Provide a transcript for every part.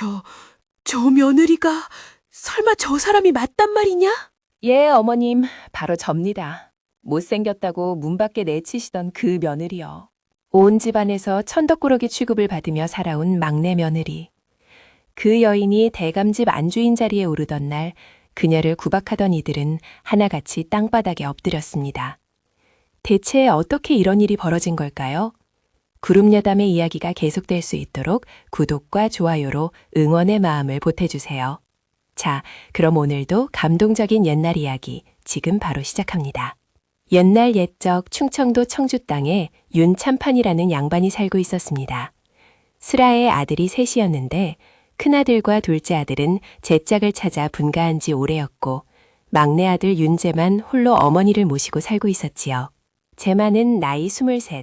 저, 저 며느리가 설마 저 사람이 맞단 말이냐? 예, 어머님, 바로 접니다. 못생겼다고 문 밖에 내치시던 그 며느리요. 온 집안에서 천덕꾸러기 취급을 받으며 살아온 막내 며느리. 그 여인이 대감집 안주인 자리에 오르던 날 그녀를 구박하던 이들은 하나같이 땅바닥에 엎드렸습니다. 대체 어떻게 이런 일이 벌어진 걸까요? 구름여담의 이야기가 계속될 수 있도록 구독과 좋아요로 응원의 마음을 보태주세요. 자, 그럼 오늘도 감동적인 옛날 이야기 지금 바로 시작합니다. 옛날 옛적 충청도 청주 땅에 윤참판이라는 양반이 살고 있었습니다. 슬아의 아들이 셋이었는데 큰아들과 둘째 아들은 제짝을 찾아 분가한 지 오래였고 막내 아들 윤재만 홀로 어머니를 모시고 살고 있었지요. 재만은 나이 23,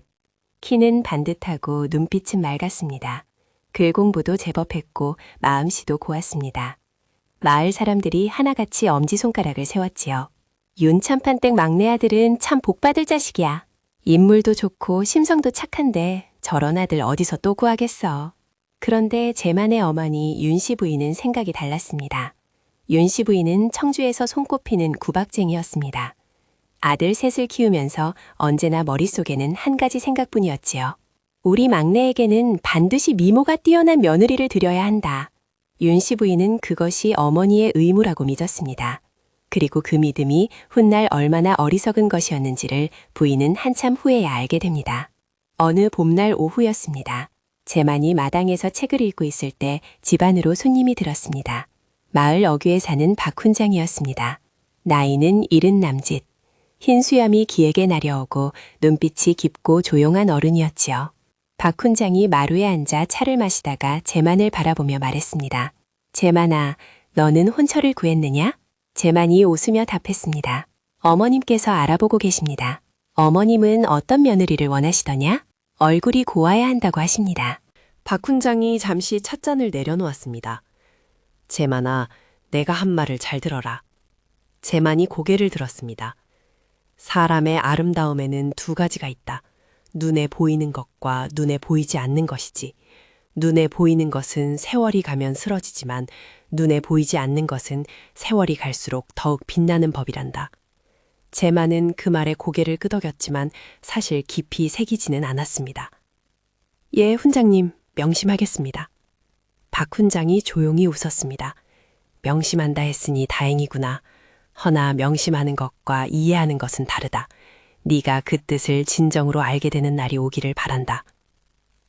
키는 반듯하고 눈빛은 맑았습니다. 글 공부도 제법 했고 마음씨도 고왔습니다. 마을 사람들이 하나같이 엄지손가락을 세웠지요. 윤참판댁 막내 아들은 참 복받을 자식이야. 인물도 좋고 심성도 착한데 저런 아들 어디서 또 구하겠어. 그런데 재만의 어머니 윤씨 부인은 생각이 달랐습니다. 윤씨 부인은 청주에서 손꼽히는 구박쟁이였습니다. 아들 셋을 키우면서 언제나 머릿속에는 한 가지 생각뿐이었지요. 우리 막내에게는 반드시 미모가 뛰어난 며느리를 들여야 한다. 윤씨 부인은 그것이 어머니의 의무라고 믿었습니다. 그리고 그 믿음이 훗날 얼마나 어리석은 것이었는지를 부인은 한참 후에야 알게 됩니다. 어느 봄날 오후였습니다. 재만이 마당에서 책을 읽고 있을 때 집 안으로 손님이 들었습니다. 마을 어귀에 사는 박훈장이었습니다. 나이는 70 남짓. 흰 수염이 기에게 나려오고 눈빛이 깊고 조용한 어른이었지요. 박훈장이 마루에 앉아 차를 마시다가 재만을 바라보며 말했습니다. 재만아, 너는 혼처를 구했느냐? 재만이 웃으며 답했습니다. 어머님께서 알아보고 계십니다. 어머님은 어떤 며느리를 원하시더냐? 얼굴이 고와야 한다고 하십니다. 박훈장이 잠시 찻잔을 내려놓았습니다. 재만아, 내가 한 말을 잘 들어라. 재만이 고개를 들었습니다. 사람의 아름다움에는 두 가지가 있다. 눈에 보이는 것과 눈에 보이지 않는 것이지. 눈에 보이는 것은 세월이 가면 쓰러지지만 눈에 보이지 않는 것은 세월이 갈수록 더욱 빛나는 법이란다. 재만은 그 말에 고개를 끄덕였지만 사실 깊이 새기지는 않았습니다. 예, 훈장님, 명심하겠습니다. 박 훈장이 조용히 웃었습니다. 명심한다 했으니 다행이구나. 허나 명심하는 것과 이해하는 것은 다르다. 네가 그 뜻을 진정으로 알게 되는 날이 오기를 바란다.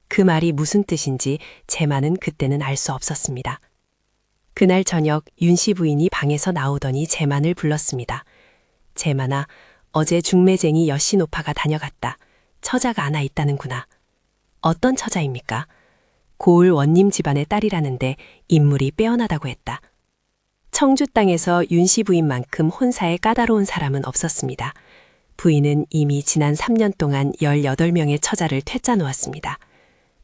그 말이 무슨 뜻인지 재만은 그때는 알 수 없었습니다. 그날 저녁 윤씨 부인이 방에서 나오더니 재만을 불렀습니다. 재만아, 어제 중매쟁이 여신 오파가 다녀갔다. 처자가 하나 있다는구나. 어떤 처자입니까? 고을 원님 집안의 딸이라는데 인물이 빼어나다고 했다. 청주 땅에서 윤씨 부인만큼 혼사에 까다로운 사람은 없었습니다. 부인은 이미 지난 3년 동안 18명의 처자를 퇴짜 놓았습니다.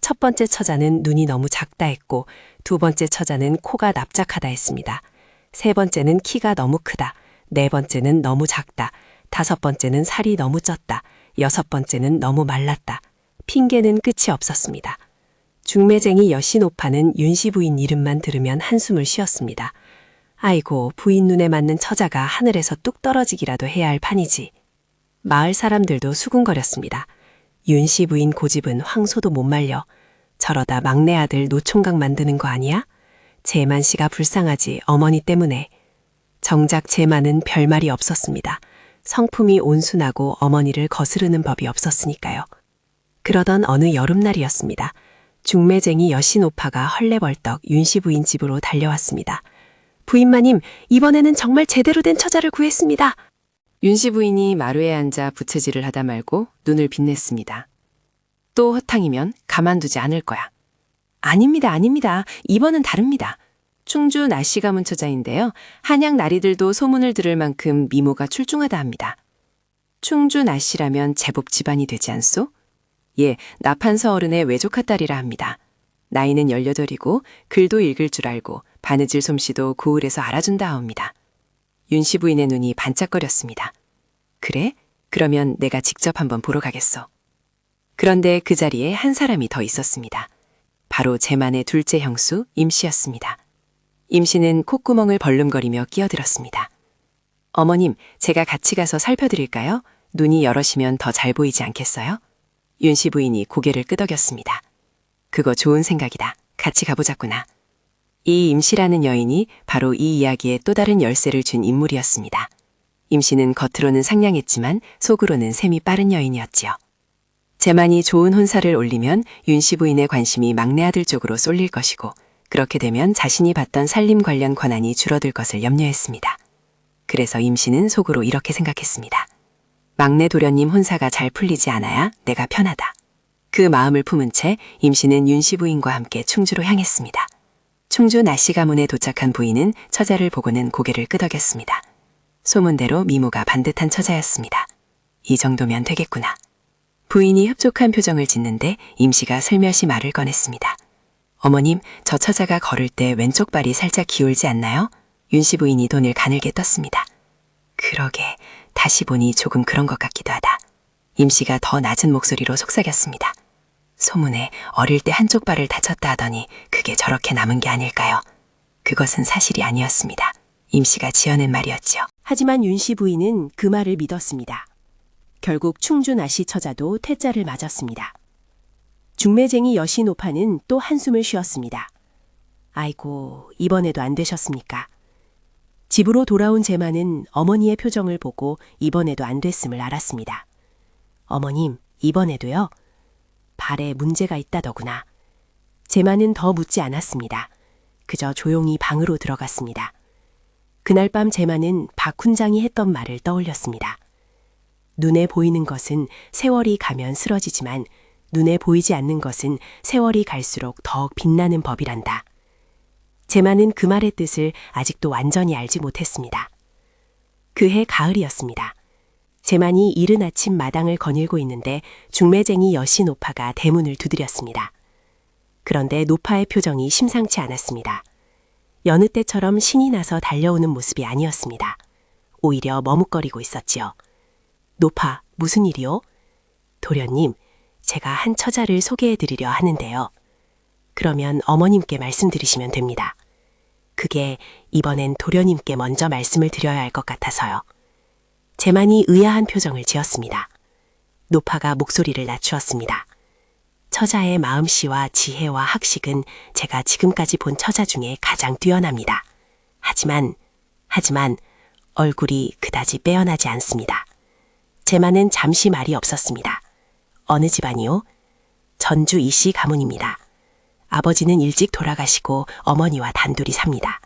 첫 번째 처자는 눈이 너무 작다 했고 두 번째 처자는 코가 납작하다 했습니다. 세 번째는 키가 너무 크다. 네 번째는 너무 작다. 다섯 번째는 살이 너무 쪘다. 여섯 번째는 너무 말랐다. 핑계는 끝이 없었습니다. 중매쟁이 여신 오파는 윤씨 부인 이름만 들으면 한숨을 쉬었습니다. 아이고, 부인 눈에 맞는 처자가 하늘에서 뚝 떨어지기라도 해야 할 판이지. 마을 사람들도 수군거렸습니다. 윤씨 부인 고집은 황소도 못 말려. 저러다 막내 아들 노총각 만드는 거 아니야? 재만 씨가 불쌍하지, 어머니 때문에. 정작 재만은 별말이 없었습니다. 성품이 온순하고 어머니를 거스르는 법이 없었으니까요. 그러던 어느 여름날이었습니다. 중매쟁이 여신 오파가 헐레벌떡 윤씨 부인 집으로 달려왔습니다. 부인마님, 이번에는 정말 제대로 된 처자를 구했습니다. 윤씨 부인이 마루에 앉아 부채질을 하다 말고 눈을 빛냈습니다. 또 허탕이면 가만두지 않을 거야. 아닙니다, 아닙니다. 이번은 다릅니다. 충주 나씨 가문 처자인데요. 한양 나리들도 소문을 들을 만큼 미모가 출중하다 합니다. 충주 나씨라면 제법 집안이 되지 않소? 예, 나판서 어른의 외조카 딸이라 합니다. 나이는 18이고 글도 읽을 줄 알고 바느질 솜씨도 고을에서 알아준다 하옵니다. 윤씨 부인의 눈이 반짝거렸습니다. 그래? 그러면 내가 직접 한번 보러 가겠소. 그런데 그 자리에 한 사람이 더 있었습니다. 바로 제만의 둘째 형수 임씨였습니다. 임씨는 콧구멍을 벌름거리며 끼어들었습니다. 어머님, 제가 같이 가서 살펴드릴까요? 눈이 여럿이면 더 잘 보이지 않겠어요? 윤씨 부인이 고개를 끄덕였습니다. 그거 좋은 생각이다. 같이 가보자꾸나. 이 임씨라는 여인이 바로 이 이야기에 또 다른 열쇠를 준 인물이었습니다. 임씨는 겉으로는 상냥했지만 속으로는 셈이 빠른 여인이었지요. 제만이 좋은 혼사를 올리면 윤씨 부인의 관심이 막내 아들 쪽으로 쏠릴 것이고 그렇게 되면 자신이 받던 살림 관련 권한이 줄어들 것을 염려했습니다. 그래서 임씨는 속으로 이렇게 생각했습니다. 막내 도련님 혼사가 잘 풀리지 않아야 내가 편하다. 그 마음을 품은 채 임씨는 윤씨 부인과 함께 충주로 향했습니다. 충주 나씨 가문에 도착한 부인은 처자를 보고는 고개를 끄덕였습니다. 소문대로 미모가 반듯한 처자였습니다. 이 정도면 되겠구나. 부인이 흡족한 표정을 짓는데 임씨가 슬며시 말을 꺼냈습니다. 어머님, 저 처자가 걸을 때 왼쪽 발이 살짝 기울지 않나요? 윤씨 부인이 돈을 가늘게 떴습니다. 그러게, 다시 보니 조금 그런 것 같기도 하다. 임씨가 더 낮은 목소리로 속삭였습니다. 소문에 어릴 때 한쪽 발을 다쳤다 하더니 그게 저렇게 남은 게 아닐까요? 그것은 사실이 아니었습니다. 임씨가 지어낸 말이었지요. 하지만 윤씨 부인은 그 말을 믿었습니다. 결국 충주 나씨 처자도 퇴짜를 맞았습니다. 중매쟁이 여신 오파는 또 한숨을 쉬었습니다. 아이고, 이번에도 안 되셨습니까? 집으로 돌아온 제만은 어머니의 표정을 보고 이번에도 안 됐음을 알았습니다. 어머님, 이번에도요? 발에 문제가 있다더구나. 제만은 더 묻지 않았습니다. 그저 조용히 방으로 들어갔습니다. 그날 밤 제만은 박 훈장이 했던 말을 떠올렸습니다. 눈에 보이는 것은 세월이 가면 쓰러지지만 눈에 보이지 않는 것은 세월이 갈수록 더욱 빛나는 법이란다. 제만은 그 말의 뜻을 아직도 완전히 알지 못했습니다. 그해 가을이었습니다. 제만이 이른 아침 마당을 거닐고 있는데 중매쟁이 여신 노파가 대문을 두드렸습니다. 그런데 노파의 표정이 심상치 않았습니다. 여느 때처럼 신이 나서 달려오는 모습이 아니었습니다. 오히려 머뭇거리고 있었지요. 노파, 무슨 일이요? 도련님, 제가 한 처자를 소개해드리려 하는데요. 그러면 어머님께 말씀드리시면 됩니다. 그게 이번엔 도련님께 먼저 말씀을 드려야 할 것 같아서요. 제만이 의아한 표정을 지었습니다. 노파가 목소리를 낮추었습니다. 처자의 마음씨와 지혜와 학식은 제가 지금까지 본 처자 중에 가장 뛰어납니다. 하지만 얼굴이 그다지 빼어나지 않습니다. 제만은 잠시 말이 없었습니다. 어느 집안이요? 전주 이씨 가문입니다. 아버지는 일찍 돌아가시고 어머니와 단둘이 삽니다.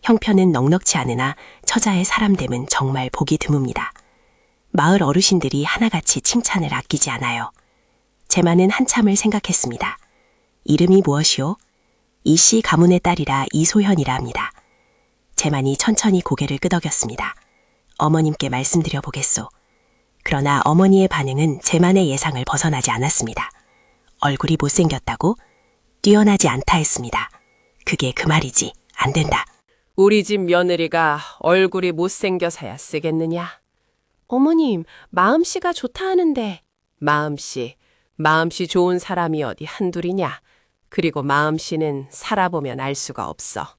형편은 넉넉치 않으나 처자의 사람됨은 정말 보기 드뭅니다. 마을 어르신들이 하나같이 칭찬을 아끼지 않아요. 제만은 한참을 생각했습니다. 이름이 무엇이요? 이씨 가문의 딸이라 이소현이라 합니다. 제만이 천천히 고개를 끄덕였습니다. 어머님께 말씀드려 보겠소. 그러나 어머니의 반응은 제만의 예상을 벗어나지 않았습니다. 얼굴이 못생겼다고? 뛰어나지 않다 했습니다. 그게 그 말이지. 안 된다. 우리 집 며느리가 얼굴이 못생겨서야 쓰겠느냐? 어머님, 마음씨가 좋다 하는데. 마음씨 좋은 사람이 어디 한둘이냐? 그리고 마음씨는 살아보면 알 수가 없어.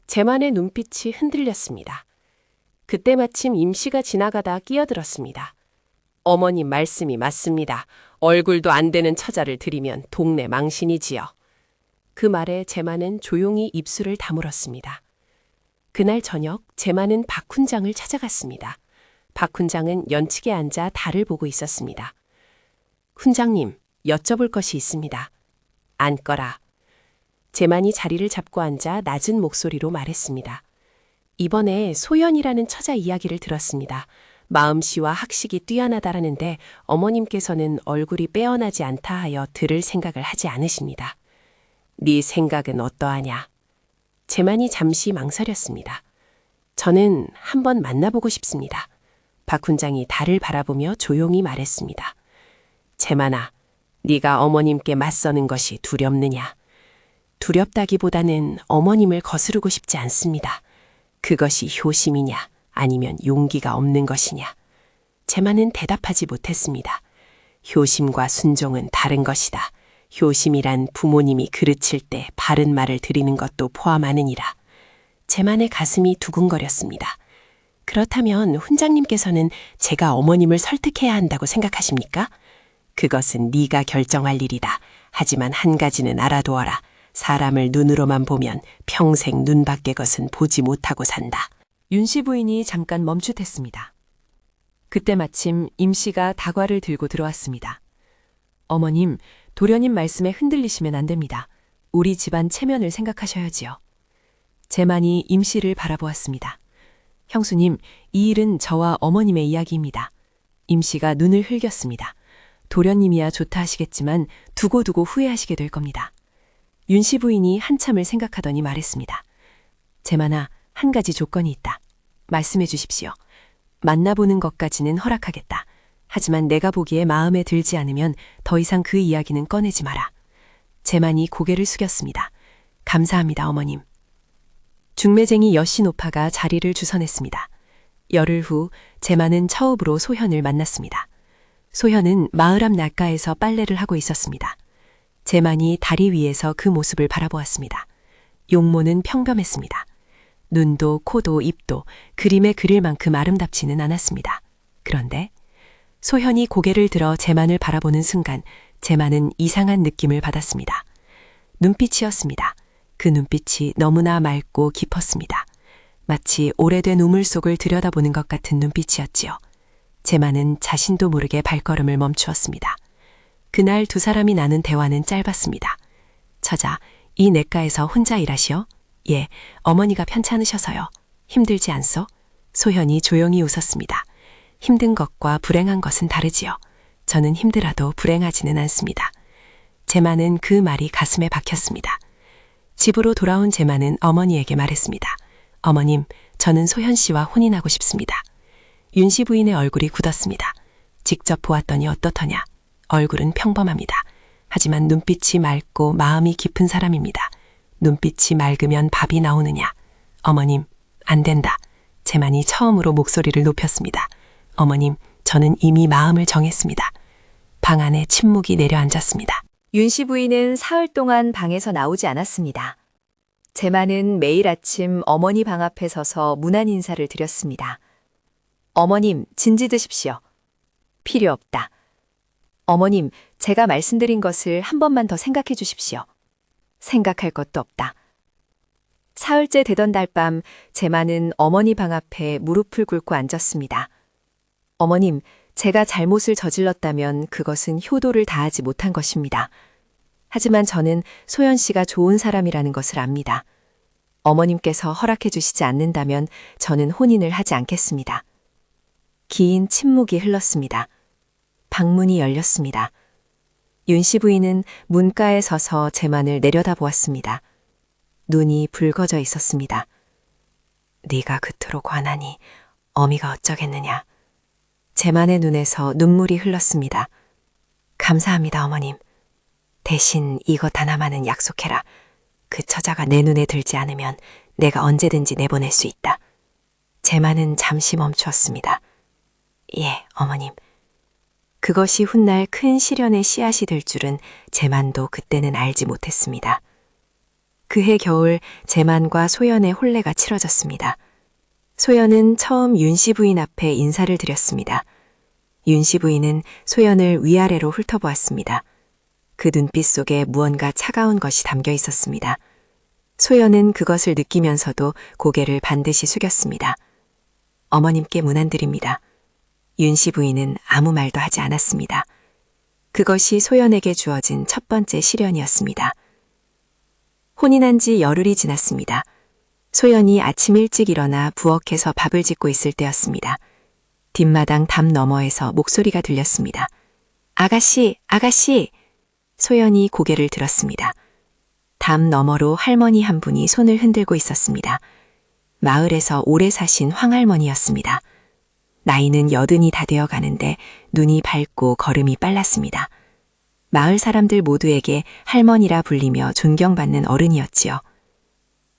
제만의 눈빛이 흔들렸습니다. 그때 마침 임씨가 지나가다 끼어들었습니다. 어머님 말씀이 맞습니다. 얼굴도 안 되는 처자를 들이면 동네 망신이지요. 그 말에 제만은 조용히 입술을 다물었습니다. 그날 저녁 제만은 박 훈장을 찾아갔습니다. 박 훈장은 연측에 앉아 달을 보고 있었습니다. 훈장님, 여쭤볼 것이 있습니다. 앉거라. 제만이 자리를 잡고 앉아 낮은 목소리로 말했습니다. 이번에 소연이라는 처자 이야기를 들었습니다. 마음씨와 학식이 뛰어나다라는데 어머님께서는 얼굴이 빼어나지 않다 하여 들을 생각을 하지 않으십니다. 네 생각은 어떠하냐? 제만이 잠시 망설였습니다. 저는 한번 만나보고 싶습니다. 박 훈장이 달을 바라보며 조용히 말했습니다. 제만아, 네가 어머님께 맞서는 것이 두렵느냐? 두렵다기보다는 어머님을 거스르고 싶지 않습니다. 그것이 효심이냐 아니면 용기가 없는 것이냐. 제만은 대답하지 못했습니다. 효심과 순종은 다른 것이다. 효심이란 부모님이 그르칠 때 바른 말을 드리는 것도 포함하느니라. 제만의 가슴이 두근거렸습니다. 그렇다면 훈장님께서는 제가 어머님을 설득해야 한다고 생각하십니까? 그것은 네가 결정할 일이다. 하지만 한 가지는 알아두어라. 사람을 눈으로만 보면 평생 눈 밖의 것은 보지 못하고 산다. 윤씨 부인이 잠깐 멈칫했습니다. 그때 마침 임씨가 다과를 들고 들어왔습니다. 어머님, 도련님 말씀에 흔들리시면 안 됩니다. 우리 집안 체면을 생각하셔야지요. 제만이 임씨를 바라보았습니다. 형수님, 이 일은 저와 어머님의 이야기입니다. 임씨가 눈을 흘겼습니다. 도련님이야 좋다 하시겠지만 두고두고 후회하시게 될 겁니다. 윤씨 부인이 한참을 생각하더니 말했습니다. 제만아, 한 가지 조건이 있다. 말씀해 주십시오. 만나보는 것까지는 허락하겠다. 하지만 내가 보기에 마음에 들지 않으면 더 이상 그 이야기는 꺼내지 마라. 제만이 고개를 숙였습니다. 감사합니다, 어머님. 중매쟁이 여신오파가 자리를 주선했습니다. 열흘 후 제만은 처음으로 소현을 만났습니다. 소현은 마을 앞 냇가에서 빨래를 하고 있었습니다. 제만이 다리 위에서 그 모습을 바라보았습니다. 용모는 평범했습니다. 눈도 코도 입도 그림에 그릴 만큼 아름답지는 않았습니다. 그런데 소현이 고개를 들어 제만을 바라보는 순간 제만은 이상한 느낌을 받았습니다. 눈빛이었습니다. 그 눈빛이 너무나 맑고 깊었습니다. 마치 오래된 우물 속을 들여다보는 것 같은 눈빛이었지요. 제만은 자신도 모르게 발걸음을 멈추었습니다. 그날 두 사람이 나눈 대화는 짧았습니다. 처자, 이 냇가에서 혼자 일하시오? 예, 어머니가 편찮으셔서요. 힘들지 않소? 소현이 조용히 웃었습니다. 힘든 것과 불행한 것은 다르지요. 저는 힘들어도 불행하지는 않습니다. 제만은 그 말이 가슴에 박혔습니다. 집으로 돌아온 제만은 어머니에게 말했습니다. 어머님, 저는 소현 씨와 혼인하고 싶습니다. 윤씨 부인의 얼굴이 굳었습니다. 직접 보았더니 어떻더냐? 얼굴은 평범합니다. 하지만 눈빛이 맑고 마음이 깊은 사람입니다. 눈빛이 맑으면 밥이 나오느냐? 어머님, 안 된다. 제만이 처음으로 목소리를 높였습니다. 어머님, 저는 이미 마음을 정했습니다. 방 안에 침묵이 내려앉았습니다. 윤씨 부인은 사흘 동안 방에서 나오지 않았습니다. 제만은 매일 아침 어머니 방 앞에 서서 문안 인사를 드렸습니다. 어머님, 진지 드십시오. 필요 없다. 어머님, 제가 말씀드린 것을 한 번만 더 생각해 주십시오. 생각할 것도 없다. 사흘째 되던 달밤, 제만은 어머니 방 앞에 무릎을 꿇고 앉았습니다. 어머님, 제가 잘못을 저질렀다면 그것은 효도를 다하지 못한 것입니다. 하지만 저는 소연 씨가 좋은 사람이라는 것을 압니다. 어머님께서 허락해 주시지 않는다면 저는 혼인을 하지 않겠습니다. 긴 침묵이 흘렀습니다. 방문이 열렸습니다. 윤씨 부인은 문가에 서서 제만을 내려다보았습니다. 눈이 붉어져 있었습니다. 네가 그토록 관하니 어미가 어쩌겠느냐. 제만의 눈에서 눈물이 흘렀습니다. 감사합니다, 어머님. 대신 이것 하나만은 약속해라. 그 처자가 내 눈에 들지 않으면 내가 언제든지 내보낼 수 있다. 제만은 잠시 멈추었습니다. 예, 어머님. 그것이 훗날 큰 시련의 씨앗이 될 줄은 제만도 그때는 알지 못했습니다. 그해 겨울 제만과 소연의 혼례가 치러졌습니다. 소연은 처음 윤씨 부인 앞에 인사를 드렸습니다. 윤씨 부인은 소연을 위아래로 훑어보았습니다. 그 눈빛 속에 무언가 차가운 것이 담겨 있었습니다. 소연은 그것을 느끼면서도 고개를 반드시 숙였습니다. 어머님께 문안드립니다. 윤씨 부인은 아무 말도 하지 않았습니다. 그것이 소연에게 주어진 첫 번째 시련이었습니다. 혼인한 지 열흘이 지났습니다. 소연이 아침 일찍 일어나 부엌에서 밥을 짓고 있을 때였습니다. 뒷마당 담 너머에서 목소리가 들렸습니다. 아가씨, 아가씨! 소연이 고개를 들었습니다. 담 너머로 할머니 한 분이 손을 흔들고 있었습니다. 마을에서 오래 사신 황할머니였습니다. 나이는 80이 다 되어 가는데 눈이 밝고 걸음이 빨랐습니다. 마을 사람들 모두에게 할머니라 불리며 존경받는 어른이었지요.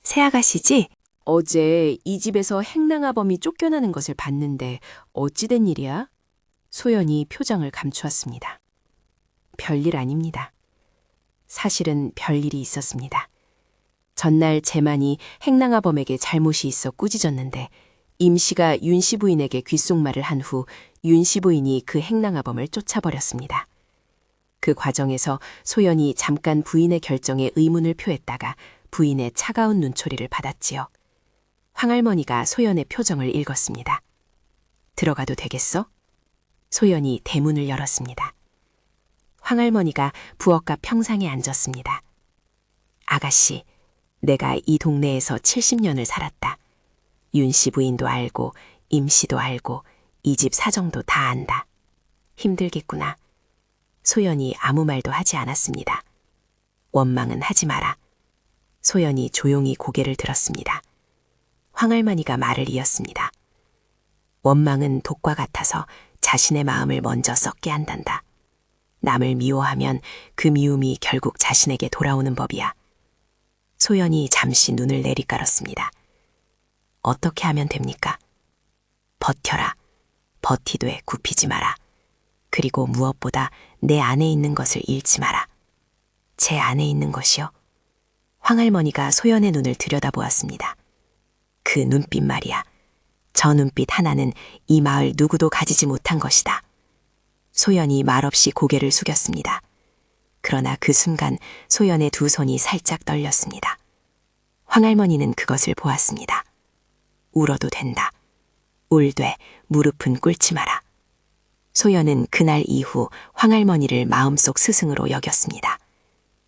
새아가씨지? 어제 이 집에서 행랑아범이 쫓겨나는 것을 봤는데 어찌된 일이야? 소연이 표정을 감추었습니다. 별일 아닙니다. 사실은 별일이 있었습니다. 전날 재만이 행랑아범에게 잘못이 있어 꾸짖었는데 임씨가 윤씨 부인에게 귓속말을 한 후 윤씨 부인이 그 행랑아범을 쫓아버렸습니다. 그 과정에서 소연이 잠깐 부인의 결정에 의문을 표했다가 부인의 차가운 눈초리를 받았지요. 황할머니가 소연의 표정을 읽었습니다. 들어가도 되겠어? 소연이 대문을 열었습니다. 황할머니가 부엌과 평상에 앉았습니다. 아가씨, 내가 이 동네에서 70년을 살았다. 윤씨 부인도 알고 임씨도 알고 이 집 사정도 다 안다. 힘들겠구나. 소연이 아무 말도 하지 않았습니다. 원망은 하지 마라. 소연이 조용히 고개를 들었습니다. 황할머니가 말을 이었습니다. 원망은 독과 같아서 자신의 마음을 먼저 썩게 한단다. 남을 미워하면 그 미움이 결국 자신에게 돌아오는 법이야. 소연이 잠시 눈을 내리깔았습니다. 어떻게 하면 됩니까? 버텨라. 버티되 굽히지 마라. 그리고 무엇보다 내 안에 있는 것을 잃지 마라. 제 안에 있는 것이요? 황할머니가 소연의 눈을 들여다보았습니다. 그 눈빛 말이야. 저 눈빛 하나는 이 마을 누구도 가지지 못한 것이다. 소연이 말없이 고개를 숙였습니다. 그러나 그 순간 소연의 두 손이 살짝 떨렸습니다. 황할머니는 그것을 보았습니다. 울어도 된다. 울되 무릎은 꿇지 마라. 소연은 그날 이후 황할머니를 마음속 스승으로 여겼습니다.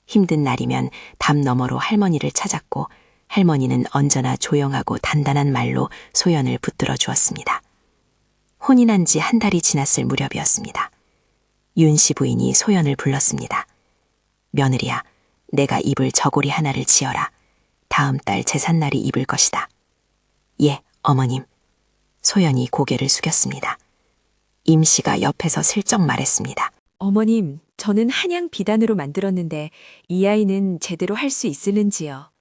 힘든 날이면 담 너머로 할머니를 찾았고 할머니는 언제나 조용하고 단단한 말로 소연을 붙들어 주었습니다. 혼이 난 지 한 달이 지났을 무렵이었습니다. 윤씨 부인이 소연을 불렀습니다. 며느리야, 내가 입을 저고리 하나를 지어라. 다음 달 제삿날이 입을 것이다. 예, 어머님. 소연이 고개를 숙였습니다. 임씨가 옆에서 슬쩍 말했습니다. 어머님, 저는 한양 비단으로 만들었는데 이 아이는 제대로 할 수 있을는지요?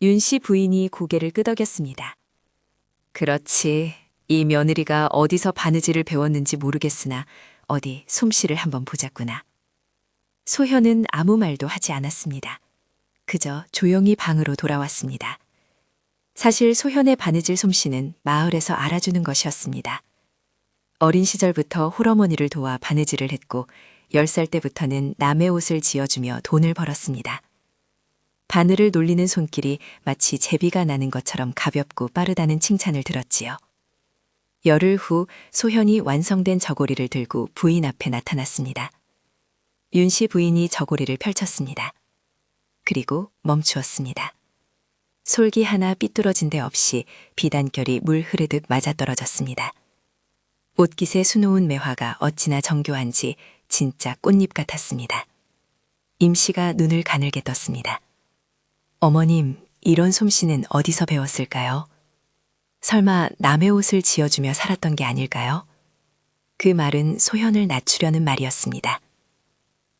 윤씨 부인이 고개를 끄덕였습니다. 그렇지. 이 며느리가 어디서 바느질을 배웠는지 모르겠으나 어디 솜씨를 한번 보자꾸나. 소현은 아무 말도 하지 않았습니다. 그저 조용히 방으로 돌아왔습니다. 사실 소현의 바느질 솜씨는 마을에서 알아주는 것이었습니다. 어린 시절부터 홀어머니를 도와 바느질을 했고 10살 때부터는 남의 옷을 지어주며 돈을 벌었습니다. 바늘을 놀리는 손길이 마치 제비가 나는 것처럼 가볍고 빠르다는 칭찬을 들었지요. 열흘 후 소현이 완성된 저고리를 들고 부인 앞에 나타났습니다. 윤씨 부인이 저고리를 펼쳤습니다. 그리고 멈추었습니다. 솔기 하나 삐뚤어진 데 없이 비단결이 물 흐르듯 맞아떨어졌습니다. 옷깃에 수놓은 매화가 어찌나 정교한지 진짜 꽃잎 같았습니다. 임씨가 눈을 가늘게 떴습니다. 어머님, 이런 솜씨는 어디서 배웠을까요? 설마 남의 옷을 지어주며 살았던 게 아닐까요? 그 말은 소현을 낮추려는 말이었습니다.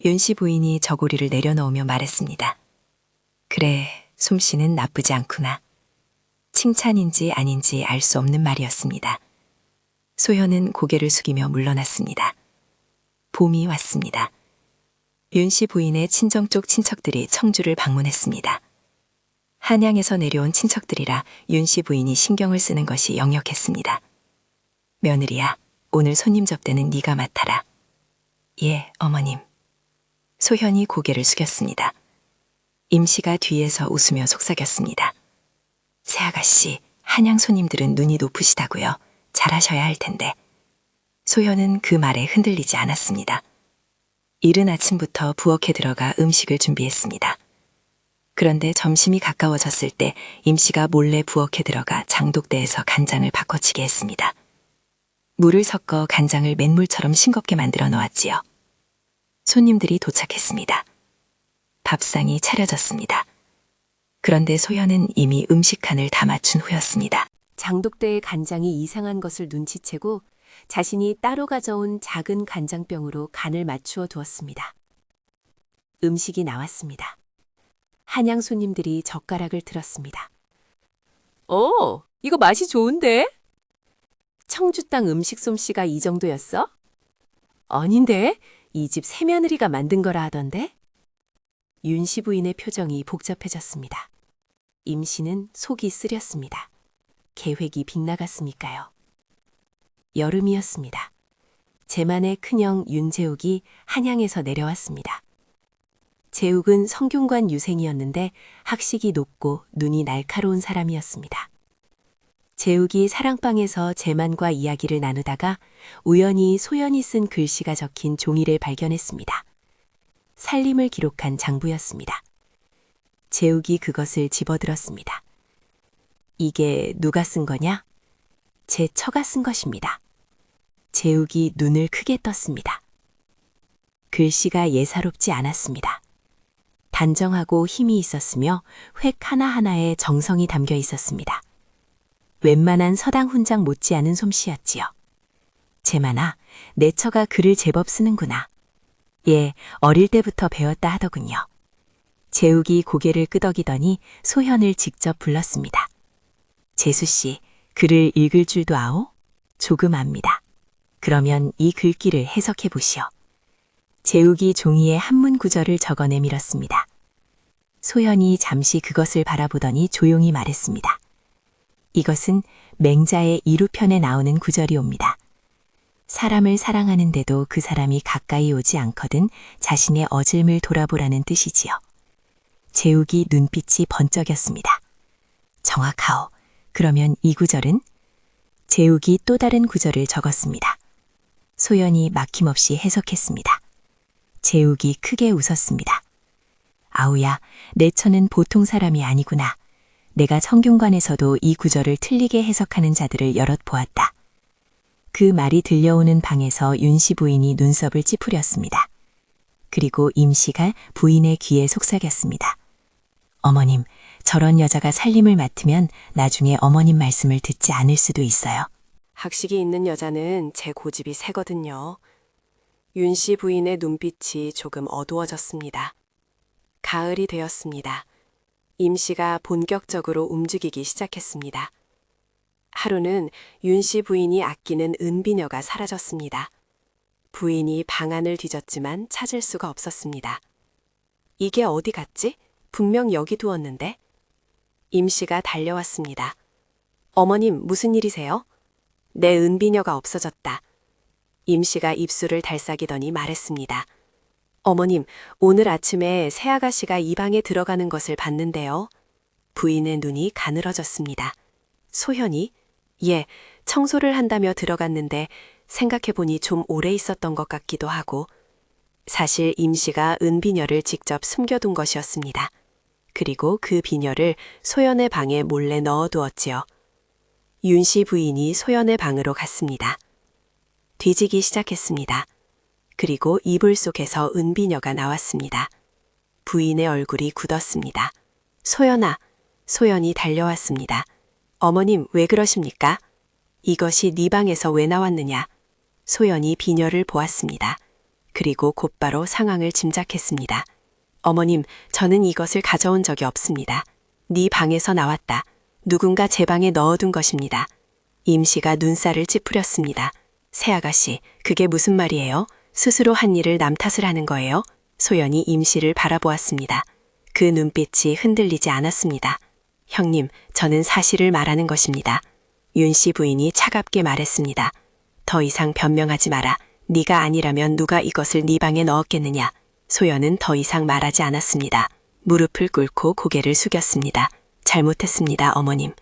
윤씨 부인이 저고리를 내려놓으며 말했습니다. 그래, 솜씨는 나쁘지 않구나. 칭찬인지 아닌지 알 수 없는 말이었습니다. 소현은 고개를 숙이며 물러났습니다. 봄이 왔습니다. 윤씨 부인의 친정 쪽 친척들이 청주를 방문했습니다. 한양에서 내려온 친척들이라 윤씨 부인이 신경을 쓰는 것이 역력했습니다. 며느리야, 오늘 손님 접대는 네가 맡아라. 예, 어머님. 소현이 고개를 숙였습니다. 임씨가 뒤에서 웃으며 속삭였습니다. 새아가씨, 한양 손님들은 눈이 높으시다고요. 잘하셔야 할 텐데. 소현은 그 말에 흔들리지 않았습니다. 이른 아침부터 부엌에 들어가 음식을 준비했습니다. 그런데 점심이 가까워졌을 때 임씨가 몰래 부엌에 들어가 장독대에서 간장을 바꿔치게 했습니다. 물을 섞어 간장을 맹물처럼 싱겁게 만들어 놓았지요. 손님들이 도착했습니다. 밥상이 차려졌습니다. 그런데 소현은 이미 음식칸을 다 맞춘 후였습니다. 장독대의 간장이 이상한 것을 눈치채고 자신이 따로 가져온 작은 간장병으로 간을 맞추어 두었습니다. 음식이 나왔습니다. 한양 손님들이 젓가락을 들었습니다. 이거 맛이 좋은데? 청주 땅 음식 솜씨가 이 정도였어? 아닌데, 이 집 새며느리가 만든 거라 하던데? 윤씨 부인의 표정이 복잡해졌습니다. 임씨는 속이 쓰렸습니다. 계획이 빗나갔으니까요. 여름이었습니다. 제만의 큰형 윤재욱이 한양에서 내려왔습니다. 재욱은 성균관 유생이었는데 학식이 높고 눈이 날카로운 사람이었습니다. 재욱이 사랑방에서 제만과 이야기를 나누다가 우연히 소연이 쓴 글씨가 적힌 종이를 발견했습니다. 살림을 기록한 장부였습니다. 재욱이 그것을 집어들었습니다. 이게 누가 쓴 거냐? 제 처가 쓴 것입니다. 재욱이 눈을 크게 떴습니다. 글씨가 예사롭지 않았습니다. 단정하고 힘이 있었으며 획 하나하나에 정성이 담겨 있었습니다. 웬만한 서당 훈장 못지않은 솜씨였지요. 제만아, 내 처가 글을 제법 쓰는구나. 예, 어릴 때부터 배웠다 하더군요. 재욱이 고개를 끄덕이더니 소현을 직접 불렀습니다. 재수씨, 글을 읽을 줄도 아오? 조금 압니다. 그러면 이 글귀를 해석해 보시오. 재욱이 종이에 한문 구절을 적어 내밀었습니다. 소현이 잠시 그것을 바라보더니 조용히 말했습니다. 이것은 맹자의 이루편에 나오는 구절이옵니다. 사람을 사랑하는데도 그 사람이 가까이 오지 않거든 자신의 어질을 돌아보라는 뜻이지요. 재욱이 눈빛이 번쩍였습니다. 정확하오. 그러면 이 구절은? 재욱이 또 다른 구절을 적었습니다. 소연이 막힘없이 해석했습니다. 재욱이 크게 웃었습니다. 아우야, 내 처는 보통 사람이 아니구나. 내가 성균관에서도 이 구절을 틀리게 해석하는 자들을 여럿 보았다. 그 말이 들려오는 방에서 윤씨 부인이 눈썹을 찌푸렸습니다. 그리고 임씨가 부인의 귀에 속삭였습니다. 어머님, 저런 여자가 살림을 맡으면 나중에 어머님 말씀을 듣지 않을 수도 있어요. 학식이 있는 여자는 제 고집이 세거든요. 윤씨 부인의 눈빛이 조금 어두워졌습니다. 가을이 되었습니다. 임씨가 본격적으로 움직이기 시작했습니다. 하루는 윤씨 부인이 아끼는 은비녀가 사라졌습니다. 부인이 방안을 뒤졌지만 찾을 수가 없었습니다. 이게 어디 갔지? 분명 여기 두었는데? 임씨가 달려왔습니다. 어머님, 무슨 일이세요? 내 은비녀가 없어졌다. 임씨가 입술을 달싹이더니 말했습니다. 어머님, 오늘 아침에 새아가씨가 이 방에 들어가는 것을 봤는데요. 부인의 눈이 가늘어졌습니다. 소현이? 예, 청소를 한다며 들어갔는데 생각해보니 좀 오래 있었던 것 같기도 하고. 사실 임씨가 은비녀를 직접 숨겨둔 것이었습니다. 그리고 그 비녀를 소연의 방에 몰래 넣어두었지요. 윤씨 부인이 소연의 방으로 갔습니다. 뒤지기 시작했습니다. 그리고 이불 속에서 은비녀가 나왔습니다. 부인의 얼굴이 굳었습니다. 소연아, 소연이 달려왔습니다. 어머님, 왜 그러십니까? 이것이 네 방에서 왜 나왔느냐? 소연이 비녀를 보았습니다. 그리고 곧바로 상황을 짐작했습니다. 어머님, 저는 이것을 가져온 적이 없습니다. 네 방에서 나왔다. 누군가 제 방에 넣어둔 것입니다. 임씨가 눈살을 찌푸렸습니다. 새아가씨, 그게 무슨 말이에요? 스스로 한 일을 남 탓을 하는 거예요? 소연이 임씨를 바라보았습니다. 그 눈빛이 흔들리지 않았습니다. 형님, 저는 사실을 말하는 것입니다. 윤씨 부인이 차갑게 말했습니다. 더 이상 변명하지 마라. 네가 아니라면 누가 이것을 네 방에 넣었겠느냐. 소연은 더 이상 말하지 않았습니다. 무릎을 꿇고 고개를 숙였습니다. 잘못했습니다, 어머님.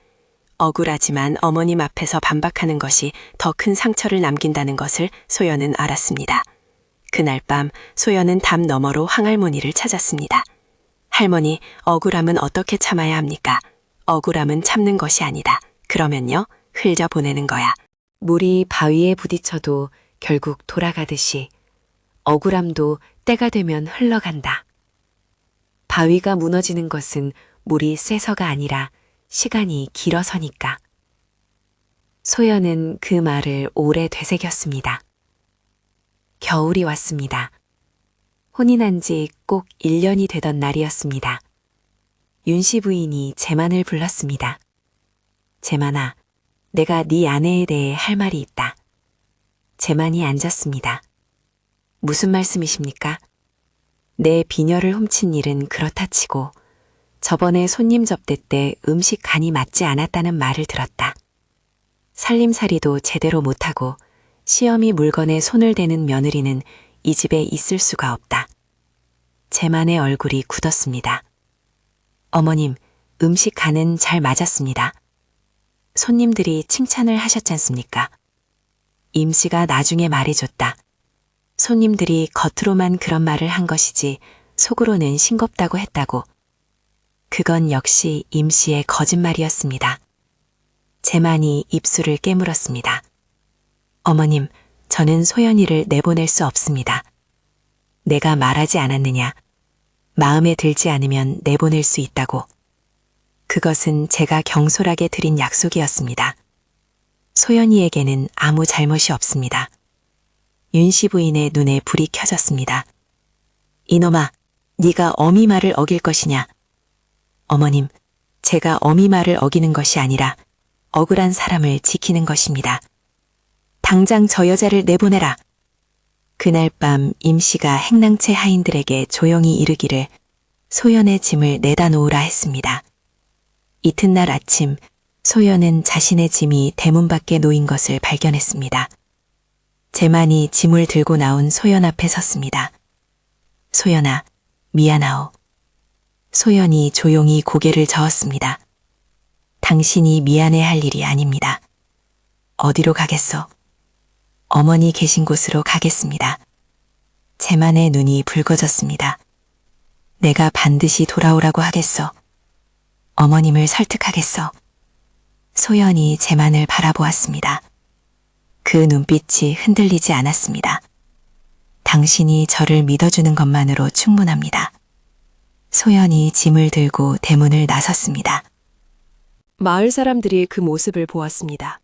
억울하지만 어머님 앞에서 반박하는 것이 더 큰 상처를 남긴다는 것을 소연은 알았습니다. 그날 밤 소연은 담 너머로 황할머니를 찾았습니다. 할머니, 억울함은 어떻게 참아야 합니까? 억울함은 참는 것이 아니다. 그러면요, 흘려 보내는 거야. 물이 바위에 부딪혀도 결국 돌아가듯이 억울함도 때가 되면 흘러간다. 바위가 무너지는 것은 물이 세서가 아니라 시간이 길어서니까. 소연은 그 말을 오래 되새겼습니다. 겨울이 왔습니다. 혼인한 지 꼭 1년이 되던 날이었습니다. 윤씨 부인이 제만을 불렀습니다. 제만아, 내가 네 아내에 대해 할 말이 있다. 제만이 앉았습니다. 무슨 말씀이십니까? 내 비녀를 훔친 일은 그렇다 치고 저번에 손님 접대 때 음식 간이 맞지 않았다는 말을 들었다. 살림살이도 제대로 못하고 시어미 물건에 손을 대는 며느리는 이 집에 있을 수가 없다. 제만의 얼굴이 굳었습니다. 어머님, 음식 간은 잘 맞았습니다. 손님들이 칭찬을 하셨지 않습니까? 임씨가 나중에 말해줬다. 손님들이 겉으로만 그런 말을 한 것이지 속으로는 싱겁다고 했다고. 그건 역시 임씨의 거짓말이었습니다. 제만이 입술을 깨물었습니다. 어머님, 저는 소연이를 내보낼 수 없습니다. 내가 말하지 않았느냐. 마음에 들지 않으면 내보낼 수 있다고. 그것은 제가 경솔하게 드린 약속이었습니다. 소연이에게는 아무 잘못이 없습니다. 윤씨 부인의 눈에 불이 켜졌습니다. 이놈아, 네가 어미 말을 어길 것이냐? 어머님, 제가 어미 말을 어기는 것이 아니라 억울한 사람을 지키는 것입니다. 당장 저 여자를 내보내라. 그날 밤 임씨가 행랑채 하인들에게 조용히 이르기를 소연의 짐을 내다 놓으라 했습니다. 이튿날 아침 소연은 자신의 짐이 대문 밖에 놓인 것을 발견했습니다. 제만이 짐을 들고 나온 소연 앞에 섰습니다. 소연아, 미안하오. 소연이 조용히 고개를 저었습니다. 당신이 미안해할 일이 아닙니다. 어디로 가겠소? 어머니 계신 곳으로 가겠습니다. 제만의 눈이 붉어졌습니다. 내가 반드시 돌아오라고 하겠소. 어머님을 설득하겠소. 소연이 제만을 바라보았습니다. 그 눈빛이 흔들리지 않았습니다. 당신이 저를 믿어주는 것만으로 충분합니다. 소연이 짐을 들고 대문을 나섰습니다. 마을 사람들이 그 모습을 보았습니다.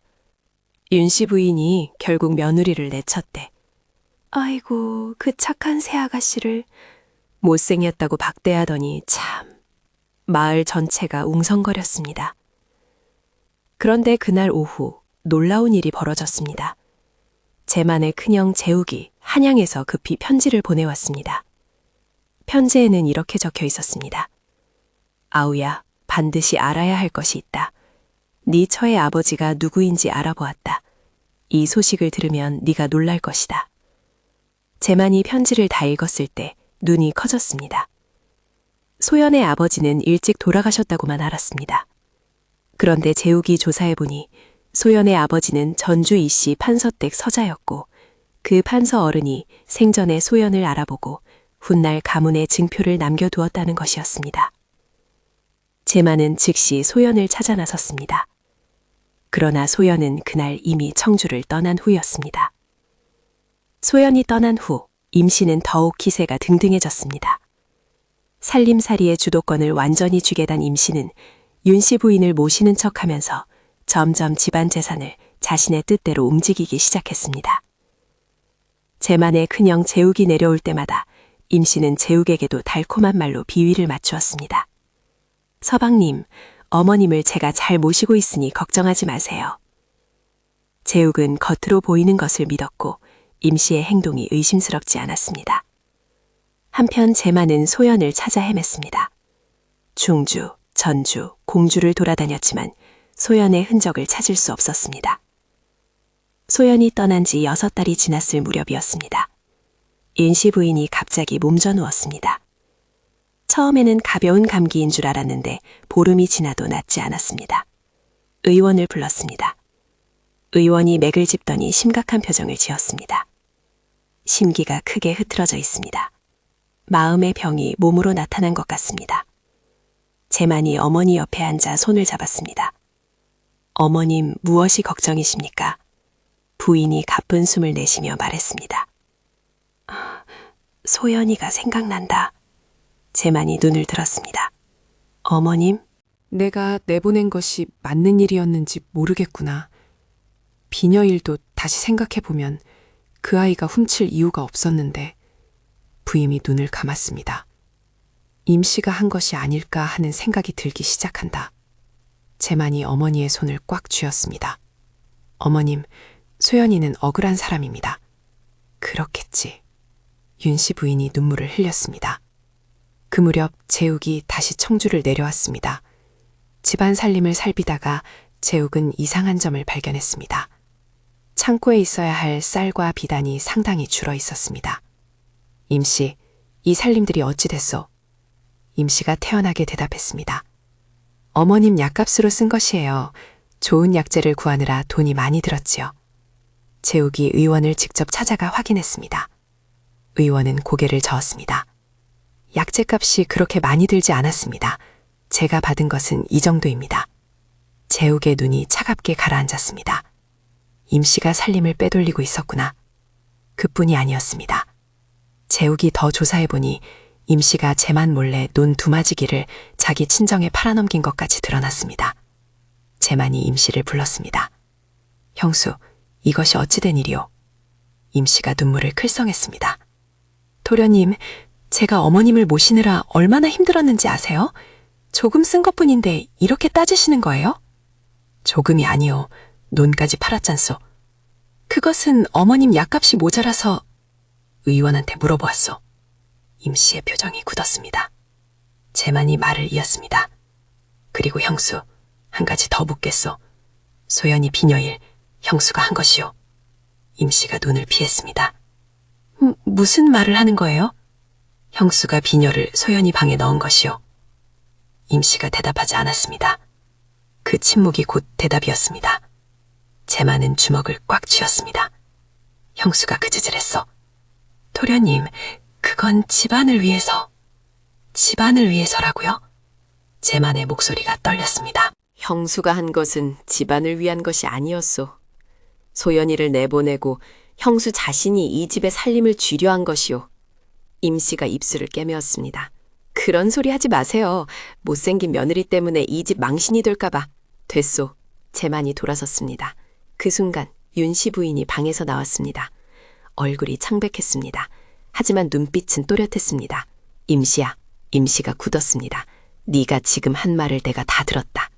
윤씨 부인이 결국 며느리를 내쳤대. 아이고, 그 착한 새아가씨를 못생겼다고 박대하더니 참. 마을 전체가 웅성거렸습니다. 그런데 그날 오후 놀라운 일이 벌어졌습니다. 제만의 큰형 재욱이 한양에서 급히 편지를 보내왔습니다. 편지에는 이렇게 적혀 있었습니다. 아우야, 반드시 알아야 할 것이 있다. 네 처의 아버지가 누구인지 알아보았다. 이 소식을 들으면 네가 놀랄 것이다. 제만이 편지를 다 읽었을 때 눈이 커졌습니다. 소연의 아버지는 일찍 돌아가셨다고만 알았습니다. 그런데 재욱이 조사해보니 소연의 아버지는 전주 이씨 판서댁 서자였고 그 판서 어른이 생전에 소연을 알아보고 훗날 가문에 증표를 남겨두었다는 것이었습니다. 제만은 즉시 소연을 찾아 나섰습니다. 그러나 소연은 그날 이미 청주를 떠난 후였습니다. 소연이 떠난 후 임씨는 더욱 기세가 등등해졌습니다. 살림살이의 주도권을 완전히 쥐게 단 임씨는 윤씨 부인을 모시는 척하면서 점점 집안 재산을 자신의 뜻대로 움직이기 시작했습니다. 제만의 큰형 재욱이 내려올 때마다 임씨는 재욱에게도 달콤한 말로 비위를 맞추었습니다. 서방님, 어머님을 제가 잘 모시고 있으니 걱정하지 마세요. 재욱은 겉으로 보이는 것을 믿었고 임씨의 행동이 의심스럽지 않았습니다. 한편 제만은 소연을 찾아 헤맸습니다. 중주, 전주, 공주를 돌아다녔지만 소연의 흔적을 찾을 수 없었습니다. 소연이 떠난 지 6달이 지났을 무렵이었습니다. 윤씨 부인이 갑자기 몸져 누웠습니다. 처음에는 가벼운 감기인 줄 알았는데 보름이 지나도 낫지 않았습니다. 의원을 불렀습니다. 의원이 맥을 짚더니 심각한 표정을 지었습니다. 심기가 크게 흐트러져 있습니다. 마음의 병이 몸으로 나타난 것 같습니다. 제만이 어머니 옆에 앉아 손을 잡았습니다. 어머님, 무엇이 걱정이십니까? 부인이 가쁜 숨을 내쉬며 말했습니다. 소연이가 생각난다. 제만이 눈을 들었습니다. 어머님? 내가 내보낸 것이 맞는 일이었는지 모르겠구나. 비녀 일도 다시 생각해보면 그 아이가 훔칠 이유가 없었는데 부임이 눈을 감았습니다. 임씨가 한 것이 아닐까 하는 생각이 들기 시작한다. 제만이 어머니의 손을 꽉 쥐었습니다. 어머님, 소연이는 억울한 사람입니다. 그렇겠지. 윤씨 부인이 눈물을 흘렸습니다. 그 무렵 재욱이 다시 청주를 내려왔습니다. 집안 살림을 살피다가 재욱은 이상한 점을 발견했습니다. 창고에 있어야 할 쌀과 비단이 상당히 줄어 있었습니다. 임씨, 이 살림들이 어찌 됐소? 임씨가 태연하게 대답했습니다. 어머님 약값으로 쓴 것이에요. 좋은 약재를 구하느라 돈이 많이 들었지요. 재욱이 의원을 직접 찾아가 확인했습니다. 의원은 고개를 저었습니다. 약재값이 그렇게 많이 들지 않았습니다. 제가 받은 것은 이 정도입니다. 재욱의 눈이 차갑게 가라앉았습니다. 임씨가 살림을 빼돌리고 있었구나. 그뿐이 아니었습니다. 재욱이 더 조사해보니 임씨가 재만 몰래 논 두마지기를 자기 친정에 팔아넘긴 것까지 드러났습니다. 재만이 임씨를 불렀습니다. 형수, 이것이 어찌 된 일이오? 임씨가 눈물을 클썽했습니다. 도련님, 제가 어머님을 모시느라 얼마나 힘들었는지 아세요? 조금 쓴 것뿐인데 이렇게 따지시는 거예요? 조금이 아니오. 논까지 팔았잖소. 그것은 어머님 약값이 모자라서 의원한테 물어보았소. 임씨의 표정이 굳었습니다. 재만이 말을 이었습니다. 그리고 형수, 한 가지 더 묻겠소. 소연이 비녀일 형수가 한 것이오. 임씨가 눈을 피했습니다. 무슨 말을 하는 거예요? 형수가 비녀를 소연이 방에 넣은 것이오. 임씨가 대답하지 않았습니다. 그 침묵이 곧 대답이었습니다. 재만은 주먹을 꽉 쥐었습니다. 형수가 그지질했어. 도련님, 그건 집안을 위해서. 집안을 위해서라고요? 재만의 목소리가 떨렸습니다. 형수가 한 것은 집안을 위한 것이 아니었소. 소연이를 내보내고 형수 자신이 이 집의 살림을 쥐려 한 것이오. 임씨가 입술을 깨매었습니다. 그런 소리 하지 마세요. 못생긴 며느리 때문에 이 집 망신이 될까봐. 됐소. 재만이 돌아섰습니다. 그 순간 윤씨 부인이 방에서 나왔습니다. 얼굴이 창백했습니다. 하지만 눈빛은 또렷했습니다. 임씨야. 임씨가 굳었습니다. 네가 지금 한 말을 내가 다 들었다.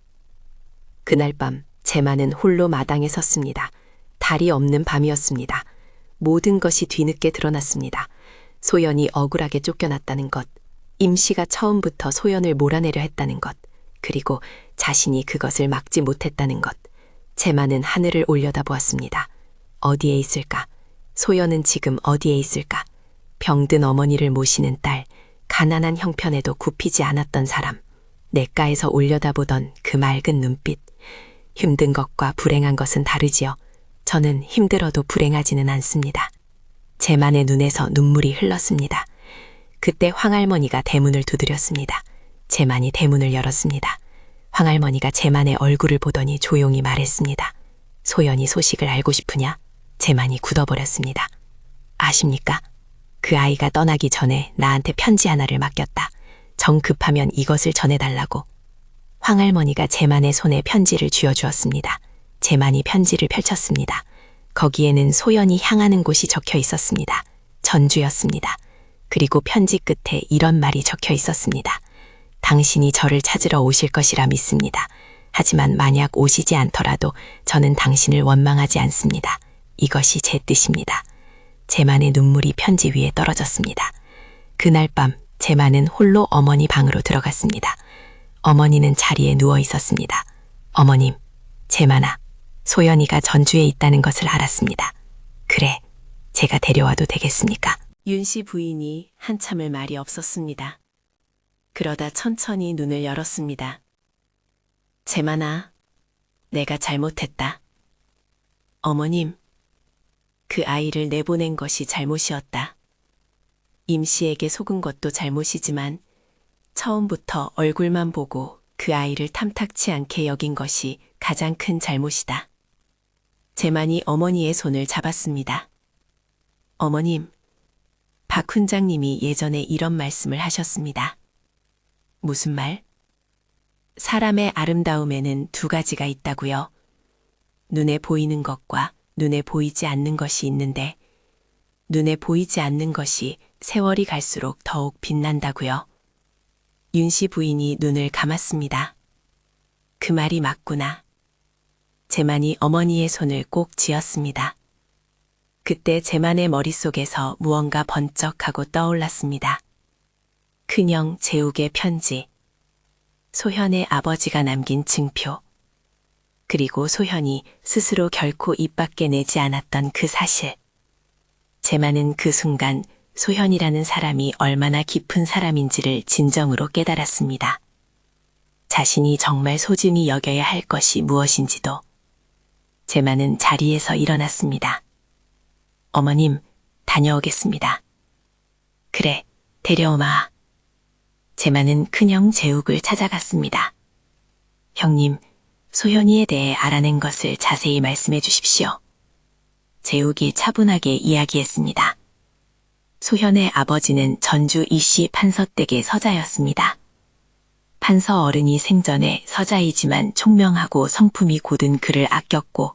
그날 밤 재만은 홀로 마당에 섰습니다. 달이 없는 밤이었습니다. 모든 것이 뒤늦게 드러났습니다. 소연이 억울하게 쫓겨났다는 것, 임씨가 처음부터 소연을 몰아내려 했다는 것, 그리고 자신이 그것을 막지 못했다는 것. 재만은 하늘을 올려다보았습니다. 어디에 있을까? 소연은 지금 어디에 있을까? 병든 어머니를 모시는 딸, 가난한 형편에도 굽히지 않았던 사람, 냇가에서 올려다보던 그 맑은 눈빛. 힘든 것과 불행한 것은 다르지요. 저는 힘들어도 불행하지는 않습니다. 재만의 눈에서 눈물이 흘렀습니다. 그때 황할머니가 대문을 두드렸습니다. 재만이 대문을 열었습니다. 황할머니가 재만의 얼굴을 보더니 조용히 말했습니다. 소연이 소식을 알고 싶으냐? 재만이 굳어버렸습니다. 아십니까? 그 아이가 떠나기 전에 나한테 편지 하나를 맡겼다. 정 급하면 이것을 전해달라고. 황할머니가 재만의 손에 편지를 쥐어주었습니다. 재만이 편지를 펼쳤습니다. 거기에는 소연이 향하는 곳이 적혀 있었습니다. 전주였습니다. 그리고 편지 끝에 이런 말이 적혀 있었습니다. 당신이 저를 찾으러 오실 것이라 믿습니다. 하지만 만약 오시지 않더라도 저는 당신을 원망하지 않습니다. 이것이 제 뜻입니다. 재만의 눈물이 편지 위에 떨어졌습니다. 그날 밤 재만은 홀로 어머니 방으로 들어갔습니다. 어머니는 자리에 누워 있었습니다. 어머님, 재만아, 소연이가 전주에 있다는 것을 알았습니다. 그래, 제가 데려와도 되겠습니까? 윤씨 부인이 한참을 말이 없었습니다. 그러다 천천히 눈을 열었습니다. 재만아, 내가 잘못했다. 어머님, 그 아이를 내보낸 것이 잘못이었다. 임씨에게 속은 것도 잘못이지만 처음부터 얼굴만 보고 그 아이를 탐탁치 않게 여긴 것이 가장 큰 잘못이다. 재만이 어머니의 손을 잡았습니다. 어머님, 박 훈장님이 예전에 이런 말씀을 하셨습니다. 무슨 말? 사람의 아름다움에는 두 가지가 있다고요. 눈에 보이는 것과 눈에 보이지 않는 것이 있는데 눈에 보이지 않는 것이 세월이 갈수록 더욱 빛난다고요. 윤씨 부인이 눈을 감았습니다. 그 말이 맞구나. 재만이 어머니의 손을 꼭 쥐었습니다. 그때 재만의 머릿속에서 무언가 번쩍하고 떠올랐습니다. 큰형 재욱의 편지, 소현의 아버지가 남긴 증표, 그리고 소현이 스스로 결코 입 밖에 내지 않았던 그 사실. 제만은 그 순간 소현이라는 사람이 얼마나 깊은 사람인지를 진정으로 깨달았습니다. 자신이 정말 소중히 여겨야 할 것이 무엇인지도. 제만은 자리에서 일어났습니다. 어머님, 다녀오겠습니다. 그래, 데려오마. 제만은 큰형 재욱을 찾아갔습니다. 형님, 소현이에 대해 알아낸 것을 자세히 말씀해 주십시오. 재욱이 차분하게 이야기했습니다. 소현의 아버지는 전주 이씨 판서댁의 서자였습니다. 판서 어른이 생전에 서자이지만 총명하고 성품이 고든 그를 아꼈고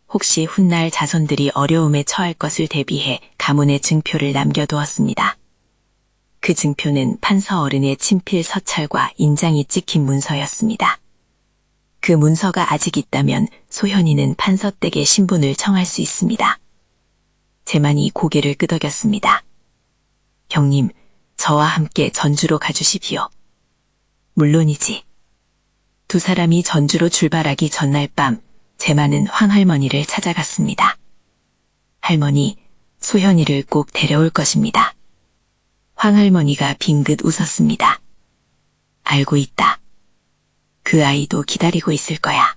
혹시 훗날 자손들이 어려움에 처할 것을 대비해 가문의 증표를 남겨두었습니다. 그 증표는 판서 어른의 친필 서찰과 인장이 찍힌 문서였습니다. 그 문서가 아직 있다면 소현이는 판서댁의 신분을 청할 수 있습니다. 제만이 고개를 끄덕였습니다. 형님, 저와 함께 전주로 가주십시오. 물론이지. 두 사람이 전주로 출발하기 전날 밤, 제만은 황할머니를 찾아갔습니다. 할머니, 소현이를 꼭 데려올 것입니다. 황할머니가 빙긋 웃었습니다. 알고 있다. 그 아이도 기다리고 있을 거야.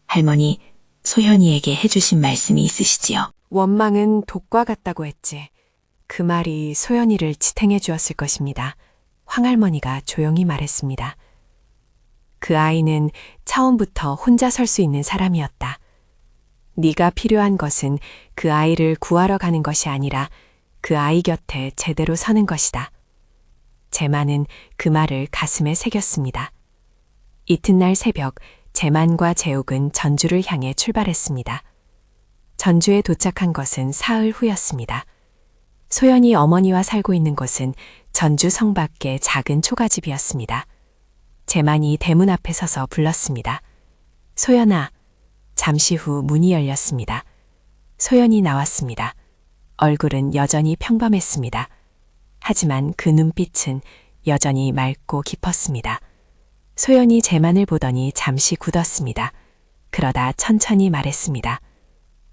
할머니, 소현이에게 해주신 말씀이 있으시지요? 원망은 독과 같다고 했지. 그 말이 소연이를 지탱해 주었을 것입니다. 황할머니가 조용히 말했습니다. 그 아이는 처음부터 혼자 설 수 있는 사람이었다. 네가 필요한 것은 그 아이를 구하러 가는 것이 아니라 그 아이 곁에 제대로 서는 것이다. 제만은 그 말을 가슴에 새겼습니다. 이튿날 새벽 제만과 재욱은 전주를 향해 출발했습니다. 전주에 도착한 것은 사흘 후였습니다. 소연이 어머니와 살고 있는 곳은 전주 성 밖의 작은 초가집이었습니다. 제만이 대문 앞에 서서 불렀습니다. 소연아. 잠시 후 문이 열렸습니다. 소연이 나왔습니다. 얼굴은 여전히 평범했습니다. 하지만 그 눈빛은 여전히 맑고 깊었습니다. 소연이 제만을 보더니 잠시 굳었습니다. 그러다 천천히 말했습니다.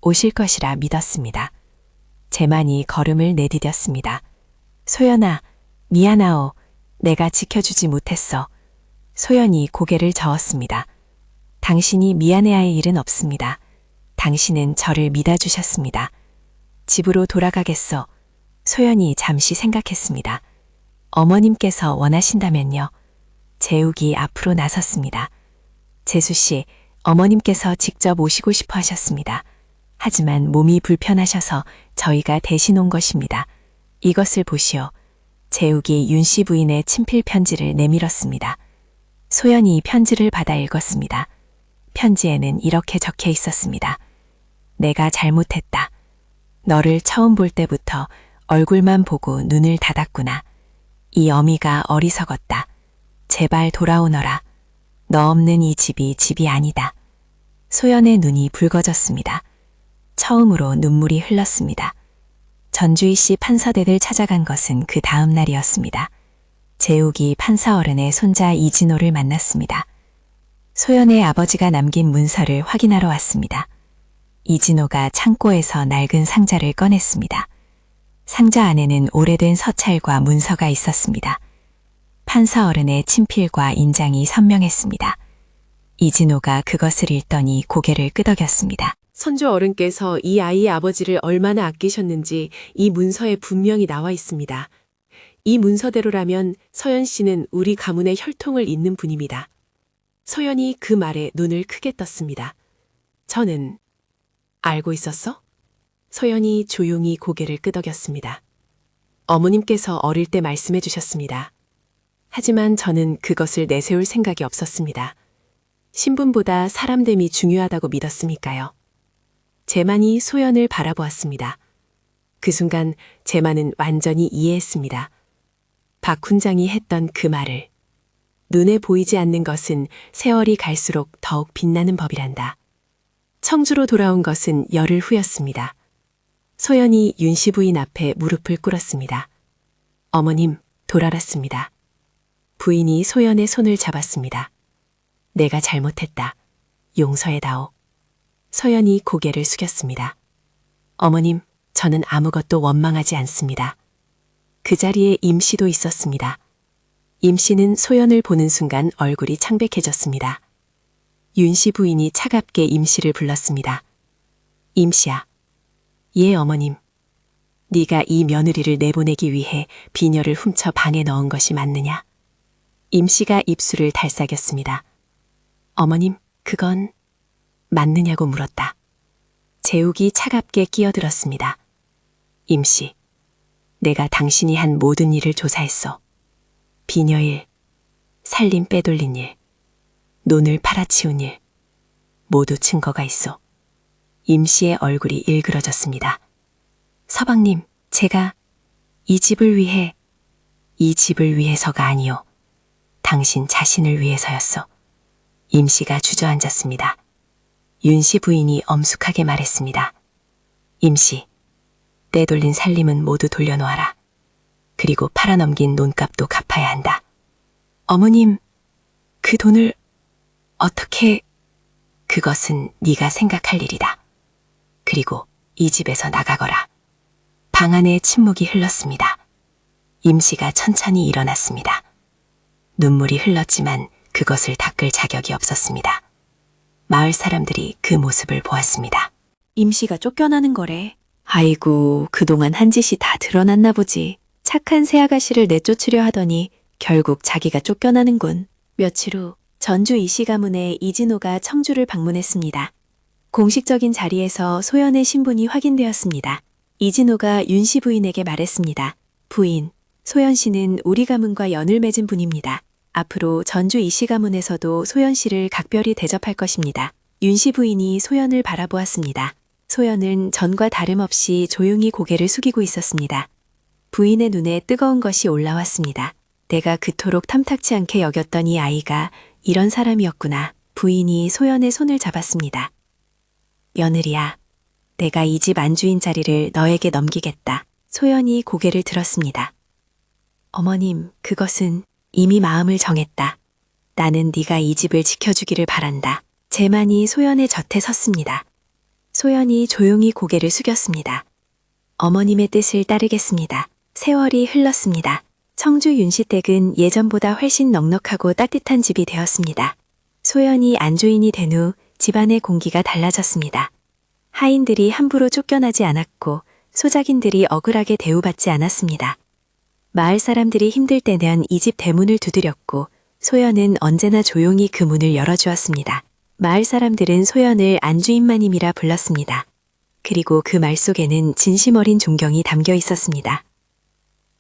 오실 것이라 믿었습니다. 제만이 걸음을 내디뎠습니다. 소연아, 미안하오. 내가 지켜주지 못했어. 소연이 고개를 저었습니다. 당신이 미안해할 일은 없습니다. 당신은 저를 믿어주셨습니다. 집으로 돌아가겠어. 소연이 잠시 생각했습니다. 어머님께서 원하신다면요. 재욱이 앞으로 나섰습니다. 재수씨, 어머님께서 직접 오시고 싶어 하셨습니다. 하지만 몸이 불편하셔서 저희가 대신 온 것입니다. 이것을 보시오. 재욱이 윤씨 부인의 친필 편지를 내밀었습니다. 소연이 편지를 받아 읽었습니다. 편지에는 이렇게 적혀 있었습니다. 내가 잘못했다. 너를 처음 볼 때부터 얼굴만 보고 눈을 닫았구나. 이 어미가 어리석었다. 제발 돌아오너라. 너 없는 이 집이 집이 아니다. 소연의 눈이 붉어졌습니다. 처음으로 눈물이 흘렀습니다. 전주이씨 판서댁을 찾아간 것은 그 다음 날이었습니다. 재욱이 판사 어른의 손자 이진호를 만났습니다. 소연의 아버지가 남긴 문서를 확인하러 왔습니다. 이진호가 창고에서 낡은 상자를 꺼냈습니다. 상자 안에는 오래된 서찰과 문서가 있었습니다. 판사 어른의 친필과 인장이 선명했습니다. 이진호가 그것을 읽더니 고개를 끄덕였습니다. 선조 어른께서 이 아이의 아버지를 얼마나 아끼셨는지 이 문서에 분명히 나와 있습니다. 이 문서대로라면 서연 씨는 우리 가문의 혈통을 잇는 분입니다. 소연이 그 말에 눈을 크게 떴습니다. 저는 알고 있었어? 소연이 조용히 고개를 끄덕였습니다. 어머님께서 어릴 때 말씀해 주셨습니다. 하지만 저는 그것을 내세울 생각이 없었습니다. 신분보다 사람됨이 중요하다고 믿었으니까요. 제만이 소연을 바라보았습니다. 그 순간 제만은 완전히 이해했습니다. 박 훈장이 했던 그 말을. 눈에 보이지 않는 것은 세월이 갈수록 더욱 빛나는 법이란다. 청주로 돌아온 것은 열흘 후였습니다. 소연이 윤씨 부인 앞에 무릎을 꿇었습니다. 어머님, 돌아랐습니다. 부인이 소연의 손을 잡았습니다. 내가 잘못했다. 용서해다오. 소연이 고개를 숙였습니다. 어머님, 저는 아무것도 원망하지 않습니다. 그 자리에 임씨도 있었습니다. 임씨는 소연을 보는 순간 얼굴이 창백해졌습니다. 윤씨 부인이 차갑게 임씨를 불렀습니다. 임씨야. 예, 어머님. 네가 이 며느리를 내보내기 위해 비녀를 훔쳐 방에 넣은 것이 맞느냐? 임씨가 입술을 달싹였습니다. 어머님, 그건 맞느냐고 물었다. 재욱이 차갑게 끼어들었습니다. 임씨, 내가 당신이 한 모든 일을 조사했어. 비녀일, 살림 빼돌린 일, 논을 팔아치운 일, 모두 증거가 있어. 임씨의 얼굴이 일그러졌습니다. 서방님, 제가 이 집을 위해서가 아니요. 당신 자신을 위해서였어. 임씨가 주저앉았습니다. 윤씨 부인이 엄숙하게 말했습니다. 임씨, 떼돌린 살림은 모두 돌려놓아라. 그리고 팔아넘긴 논값도 갚아야 한다. 어머님, 그 돈을 어떻게... 그것은 네가 생각할 일이다. 그리고 이 집에서 나가거라. 방 안에 침묵이 흘렀습니다. 임씨가 천천히 일어났습니다. 눈물이 흘렀지만 그것을 닦을 자격이 없었습니다. 마을 사람들이 그 모습을 보았습니다. 임씨가 쫓겨나는 거래. 아이고, 그동안 한 짓이 다 드러났나 보지. 착한 새아가씨를 내쫓으려 하더니 결국 자기가 쫓겨나는군. 며칠 후 전주 이씨 가문의 이진호가 청주를 방문했습니다. 공식적인 자리에서 소연의 신분이 확인되었습니다. 이진호가 윤씨 부인에게 말했습니다. 부인, 소연 씨는 우리 가문과 연을 맺은 분입니다. 앞으로 전주 이씨 가문에서도 소연 씨를 각별히 대접할 것입니다. 윤씨 부인이 소연을 바라보았습니다. 소연은 전과 다름없이 조용히 고개를 숙이고 있었습니다. 부인의 눈에 뜨거운 것이 올라왔습니다. 내가 그토록 탐탁치 않게 여겼던 이 아이가 이런 사람이었구나. 부인이 소연의 손을 잡았습니다. 며느리야, 내가 이 집 안주인 자리를 너에게 넘기겠다. 소연이 고개를 들었습니다. 어머님, 그것은 이미 마음을 정했다. 나는 네가 이 집을 지켜주기를 바란다. 재만이 소연의 젖에 섰습니다. 소연이 조용히 고개를 숙였습니다. 어머님의 뜻을 따르겠습니다. 세월이 흘렀습니다. 청주 윤씨댁은 예전보다 훨씬 넉넉하고 따뜻한 집이 되었습니다. 소연이 안주인이 된 후 집안의 공기가 달라졌습니다. 하인들이 함부로 쫓겨나지 않았고 소작인들이 억울하게 대우받지 않았습니다. 마을 사람들이 힘들 때면 이 집 대문을 두드렸고 소연은 언제나 조용히 그 문을 열어주었습니다. 마을 사람들은 소연을 안주인마님이라 불렀습니다. 그리고 그 말 속에는 진심 어린 존경이 담겨 있었습니다.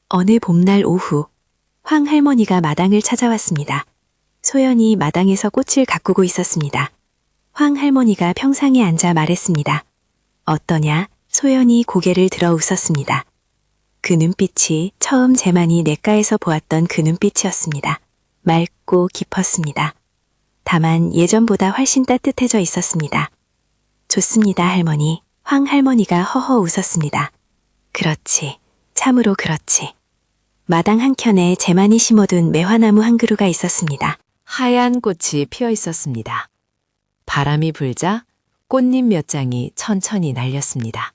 어느 봄날 오후, 황 할머니가 마당을 찾아왔습니다. 소연이 마당에서 꽃을 가꾸고 있었습니다. 황 할머니가 평상에 앉아 말했습니다. 어떠냐? 소연이 고개를 들어 웃었습니다. 그 눈빛이 처음 재만이 냇가에서 보았던 그 눈빛이었습니다. 맑고 깊었습니다. 다만 예전보다 훨씬 따뜻해져 있었습니다. 좋습니다, 할머니. 황 할머니가 허허 웃었습니다. 그렇지. 참으로 그렇지. 마당 한켠에 재만이 심어둔 매화나무 한 그루가 있었습니다. 하얀 꽃이 피어 있었습니다. 바람이 불자 꽃잎 몇 장이 천천히 날렸습니다.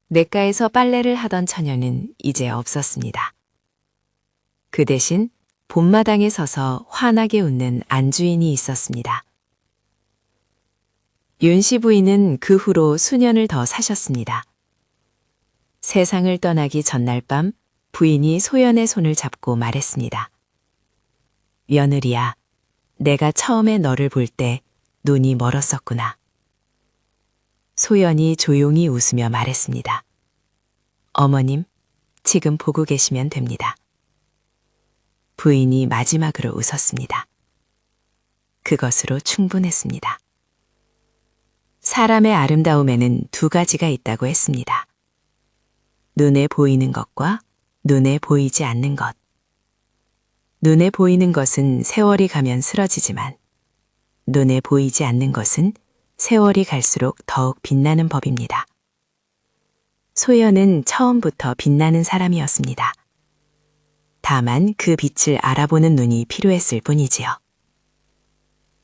냇가에서 빨래를 하던 처녀는 이제 없었습니다. 그 대신 봄마당에 서서 환하게 웃는 안주인이 있었습니다. 윤씨 부인은 그 후로 수년을 더 사셨습니다. 세상을 떠나기 전날 밤 부인이 소연의 손을 잡고 말했습니다. 며느리야, 내가 처음에 너를 볼 때 눈이 멀었었구나. 소연이 조용히 웃으며 말했습니다. 어머님, 지금 보고 계시면 됩니다. 부인이 마지막으로 웃었습니다. 그것으로 충분했습니다. 사람의 아름다움에는 두 가지가 있다고 했습니다. 눈에 보이는 것과 눈에 보이지 않는 것. 눈에 보이는 것은 세월이 가면 쓰러지지만 눈에 보이지 않는 것은 세월이 갈수록 더욱 빛나는 법입니다. 소연은 처음부터 빛나는 사람이었습니다. 다만 그 빛을 알아보는 눈이 필요했을 뿐이지요.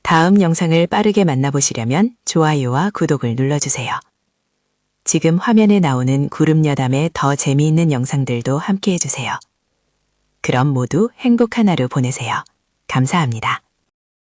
다음 영상을 빠르게 만나보시려면 좋아요와 구독을 눌러주세요. 지금 화면에 나오는 구름여담의 더 재미있는 영상들도 함께 해주세요. 그럼 모두 행복한 하루 보내세요. 감사합니다.